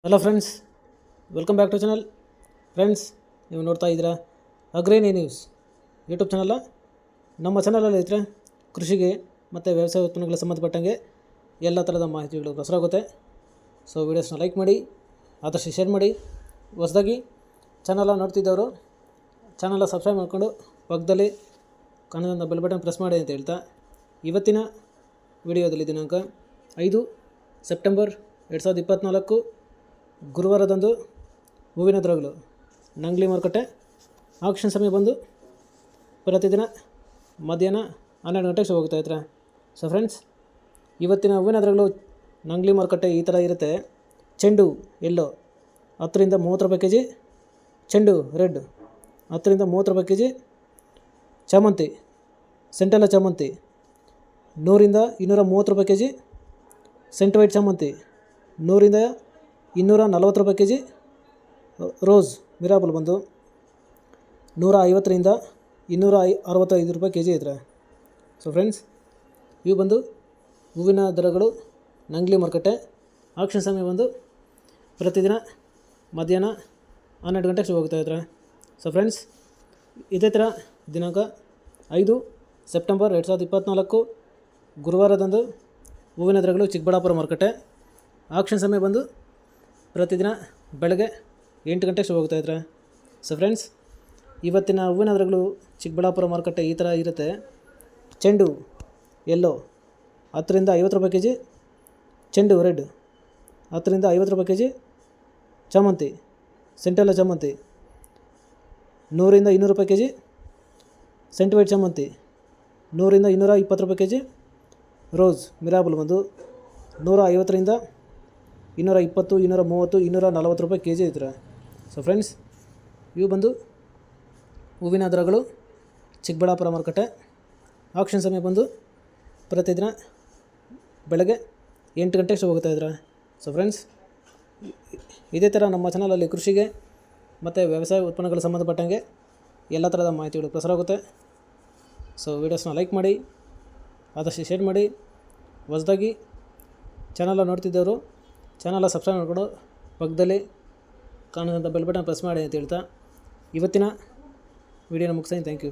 Hello friends, welcome back to channel. Friends, ನೀವು ನೋಡ್ತಾ ಇದ್ದೀರಾ ಅಗ್ರೇನಿ ನ್ಯೂಸ್ ಯೂಟ್ಯೂಬ್ ಚಾನಲ್ಲ. ನಮ್ಮ ಚಾನಲಲ್ಲಿ ಇದ್ದರೆ ಕೃಷಿಗೆ ಮತ್ತು ವ್ಯವಸಾಯ ಉತ್ಪನ್ನಗಳಿಗೆ ಸಂಬಂಧಪಟ್ಟಂಗೆ ಎಲ್ಲ ಥರದ ಮಾಹಿತಿಗಳು ಪ್ರಸಾರವಾಗುತ್ತೆ. ಸೊ ವೀಡಿಯೋಸ್ನ ಲೈಕ್ ಮಾಡಿ, ಆದಷ್ಟು ಶೇರ್ ಮಾಡಿ. ಹೊಸದಾಗಿ ಚಾನಲ ನೋಡ್ತಿದ್ದವರು ಚಾನಲ ಸಬ್ಸ್ಕ್ರೈಬ್ ಮಾಡಿಕೊಂಡು ಪಕ್ಕದಲ್ಲಿ ಕಾಣೋದನ್ನು ಬೆಲ್ ಬಟನ್ ಪ್ರೆಸ್ ಮಾಡಿ ಅಂತ ಹೇಳ್ತಾ, ಇವತ್ತಿನ ವಿಡಿಯೋದಲ್ಲಿ ದಿನಾಂಕ 5 ಸೆಪ್ಟೆಂಬರ್ 2024 ಗುರುವಾರದಂದು ಹೂವಿನ ದರಗಳು ನಂಗ್ಲಿ ಮಾರುಕಟ್ಟೆ ಆಕ್ಷನ್ ಸಮಯ ಬಂದು ಪ್ರತಿದಿನ ಮಧ್ಯಾಹ್ನ 12 ಗಂಟೆಗೆ ಶುರು ಹೋಗ್ತಾ ಇರ್ತಾರೆ. ಸೊ ಫ್ರೆಂಡ್ಸ್, ಇವತ್ತಿನ ಹೂವಿನ ದರಗಳು ನಂಗ್ಲಿ ಮಾರುಕಟ್ಟೆ ಈ ಥರ ಇರುತ್ತೆ. ಚೆಂಡು ಎಲ್ಲೋ 10 ರಿಂದ 30 ರೂಪಾಯಿ ಕೆ ಜಿ, ಚೆಂಡು ರೆಡ್ 10 ರಿಂದ 30 ರೂಪಾಯಿ ಕೆ ಜಿ, ಚಾಮಂತಿ ಸೆಂಟೆಲ್ಲ ಚಾಮಂತಿ 100 ರಿಂದ 230 ರೂಪಾಯಿ ಕೆ ಜಿ, ಸೆಂಟ್ ವೈಟ್ ಚಾಮಂತಿ 100 ರಿಂದ 240 ರೂಪಾಯಿ ಕೆ ಜಿ, ರೋಸ್ ಮಿರಾಬಲ್ ಬಂದು 150 ರಿಂದ 265 ರೂಪಾಯಿ ಕೆ ಜಿ ಇದ್ದಾರೆ. ಸೊ ಫ್ರೆಂಡ್ಸ್, ಇವು ಬಂದು ಹೂವಿನ ದರಗಳು ನಂಗ್ಲಿ ಮಾರುಕಟ್ಟೆ ಆಕ್ಷನ್ ಸಮಯ ಬಂದು ಪ್ರತಿದಿನ ಮಧ್ಯಾಹ್ನ 12 ಗಂಟೆಗೆ ಶುರು ಹೋಗ್ತಾ ಇದ್ದಾರೆ. ಸೊ ಫ್ರೆಂಡ್ಸ್, ಇದೇ ಥರ ದಿನಾಂಕ 5 ಸೆಪ್ಟೆಂಬರ್ 2024 ಗುರುವಾರದಂದು ಹೂವಿನ ದರಗಳು ಚಿಕ್ಕಬಳ್ಳಾಪುರ ಮಾರುಕಟ್ಟೆ ಆಕ್ಷನ್ ಸಮಯ ಬಂದು ಪ್ರತಿದಿನ ಬೆಳಗ್ಗೆ 8 ಗಂಟೆಗೆ ಶುರು ಹೋಗ್ತಾ ಇದ್ದಾರೆ. ಸೊ ಫ್ರೆಂಡ್ಸ್, ಇವತ್ತಿನ ಹೂವಿನ ದರಗಳು ಚಿಕ್ಕಬಳ್ಳಾಪುರ ಮಾರುಕಟ್ಟೆ ಈ ಥರ ಇರುತ್ತೆ. ಚೆಂಡು ಎಲ್ಲೋ 10 ರಿಂದ 50 ರೂಪಾಯಿ ಕೆ ಜಿ, ಚೆಂಡು ರೆಡ್ 10 ರಿಂದ 50 ರೂಪಾಯಿ ಕೆ ಜಿ, ಚಾಮಂತಿ ಸೆಂಟೆಲ್ಲ ಚಾಮಂತಿ 100 ರಿಂದ 200 ರೂಪಾಯಿ ಕೆ ಜಿ, ಸೆಂಟ್ ವೈಟ್ ಚಾಮಂತಿ 100 ರಿಂದ 220 ರೂಪಾಯಿ ಕೆ ಜಿ, ರೋಸ್ ಮಿರಾಬಲ್ ಬಂದು 150 ರಿಂದ 220, 230, 240 ರೂಪಾಯಿ ಕೆ ಜಿ ಇದ್ದಾರೆ. ಸೊ ಫ್ರೆಂಡ್ಸ್, ಇವು ಬಂದು ಹೂವಿನ ದರಗಳು ಚಿಕ್ಕಬಳ್ಳಾಪುರ ಮಾರುಕಟ್ಟೆ ಆಕ್ಷನ್ ಸಮಯ ಬಂದು ಪ್ರತಿದಿನ ಬೆಳಗ್ಗೆ 8 ಗಂಟೆಗೆ ಶುರು ಹೋಗ್ತಾ ಇದ್ದಾರೆ. ಸೊ ಫ್ರೆಂಡ್ಸ್, ಇದೇ ಥರ ನಮ್ಮ ಚಾನಲಲ್ಲಿ ಕೃಷಿಗೆ ಮತ್ತು ವ್ಯವಸಾಯ ಉತ್ಪನ್ನಗಳ ಸಂಬಂಧಪಟ್ಟಂಗೆ ಎಲ್ಲ ಥರದ ಮಾಹಿತಿಗಳು ಪ್ರಸಾರವಾಗುತ್ತೆ. ಸೊ ವೀಡಿಯೋಸ್ನ ಲೈಕ್ ಮಾಡಿ, ಆದಷ್ಟು ಶೇರ್ ಮಾಡಿ. ಹೊಸದಾಗಿ ಚಾನಲ ನೋಡ್ತಿದ್ದವರು ಚಾನಲ ಸಬ್ಸ್ಕ್ರೈಬ್ ಮಾಡಿಕೊಂಡು ಪಕ್ಕದಲ್ಲಿ ಕಾಣೋದಂಥ ಬೆಲ್ ಬಟನ್ ಪ್ರೆಸ್ ಮಾಡಿ ಅಂತ ಹೇಳ್ತಾ ಇವತ್ತಿನ ವಿಡಿಯೋನ ಮುಗಿಸ್ತೀನಿ. Thank you.